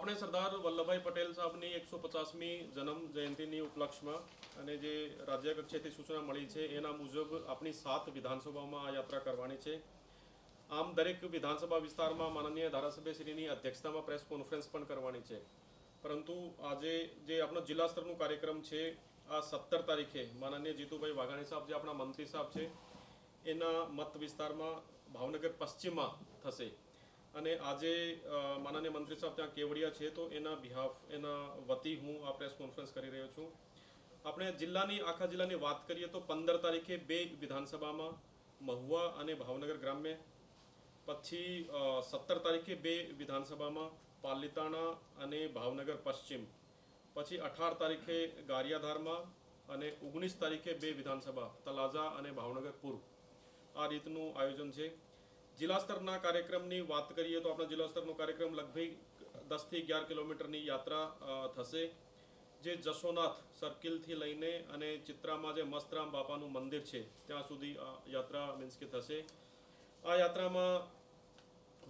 આપણે સરદાર વલ્લભભાઈ પટેલ સાહેબની 150મી જન્મ જયંતિની ઉપલક્ષમાં અને જે રાજ્ય કક્ષાએથી સૂચના મળી છે એના મુજબ આપણી 7 વિધાનસભામાં આ યાત્રા કરવાની છે। આમ દરેક વિધાનસભા વિસ્તારમાં માનનીય ધારાસભ્યશ્રીની અધ્યક્ષતામાં પ્રેસ કોન્ફરન્સ પણ કરવાની છે, પરંતુ આજે જે આપણો જિલ્લા સ્તરનો કાર્યક્રમ છે આ 17 તારીખે માનનીય જીતુભાઈ વાઘાણી સાહેબ જે આપણા મંત્રી સાહેબ છે એના મત વિસ્તારમાં ભાવનગર પશ્ચિમમાં થશે। અને આજે માનનીય મંત્રી સાહેબ ત્યાં કેવડિયા છે તો એના બિહાફ એના વતી હું આ પ્રેસ કોન્ફરન્સ કરી રહ્યો છું। આપણે જિલ્લાની આખા જિલ્લાની વાત કરીએ તો 15 તારીખે 2 વિધાનસભામાં મહુવા અને ભાવનગર ગ્રામ્ય, પછી 17 તારીખે 2 વિધાનસભામાં પાલીતાણા અને ભાવનગર પશ્ચિમ, પછી 18 તારીખે ગારિયાધારમાં અને 19 તારીખે 2 વિધાનસભા તલાજા અને ભાવનગર પૂર્વ। આ રીતનું આયોજન છે। જિલ્લા સ્તરના કાર્યક્રમની વાત કરીએ તો આપણા જિલ્લા સ્તરનો કાર્યક્રમ લગભગ 10 થી 11 કિલોમીટરની યાત્રા થશે, જે જશોનાથ સર્કિલથી લઈને અને ચિત્રામાં જે મસ્તરામ બાપાનું મંદિર છે ત્યાં સુધી આ યાત્રા મીન્સ કે થશે। આ યાત્રામાં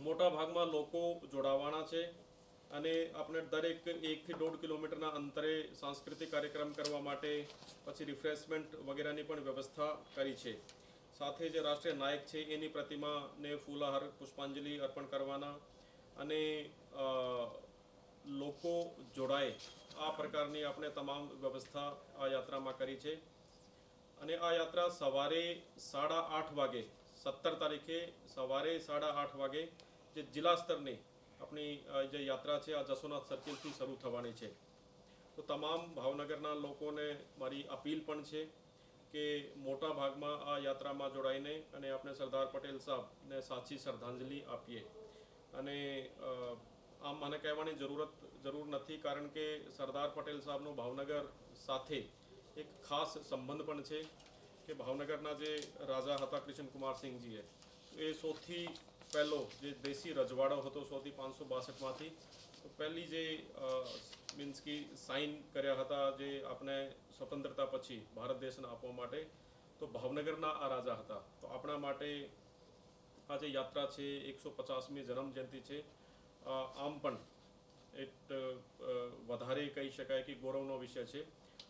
મોટા ભાગમાં લોકો જોડાવાના છે અને આપણે દરેક 1 થી 1.5 કિલોમીટરના અંતરે સાંસ્કૃતિક કાર્યક્રમ કરવા માટે પછી રિફ્રેશમેન્ટ વગેરેની પણ વ્યવસ્થા કરી છે। સાથે જે રાષ્ટ્રીય નાયક છે એની પ્રતિમાને ફૂલહાર પુષ્પાંજલિ અર્પણ કરવાના અને લોકો જોડાય આ પ્રકારની આપણે તમામ વ્યવસ્થા આ યાત્રામાં કરી છે। અને આ યાત્રા સવારે 8:30 વાગે 17 તારીખે સવારે 8:30 વાગે જે જિલ્લા સ્તરની આપણી જે યાત્રા છે આ જશોનાથ સર્કિલથી શરૂ થવાની છે। તો તમામ ભાવનગરના લોકોને મારી અપીલ પણ છે કે મોટા ભાગમાં આ યાત્રામાં જોડાઈને અને આપણે સરદાર પટેલ સાહેબને સાચી શ્રદ્ધાંજલિ આપીએ। અને આમ મને કહેવાની જરૂર નથી, કારણ કે સરદાર પટેલ સાહેબનો ભાવનગર સાથે એક ખાસ સંબંધ પણ છે કે ભાવનગરના જે રાજા હતા કૃષ્ણકુમારસિંહજીએ એ સૌથી પહેલો જે દેશી રજવાડો હતો 562માંથી પહેલી જે મીન્સ કે સાઇન કર્યા હતા જે આપણે સ્વતંત્રતા પછી ભારત દેશને આપવા માટે, તો ભાવનગરના આ રાજા હતા। તો આપણા માટે આ જે યાત્રા છે 150મી જન્મ જયંતિ છે, આમ પણ એક વધારે કહી શકાય કે ગૌરવનો વિષય છે।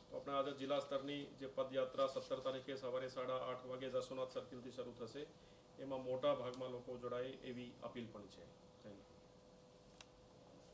તો આપણે આજે જિલ્લા સ્તરની જે પદયાત્રા 17 તારીખે સવારે 8:30 વાગે જશોનાથ સર્કિલથી શરૂ થશે, એમાં મોટા ભાગમાં લોકો જોડાય એવી અપીલ પણ છે।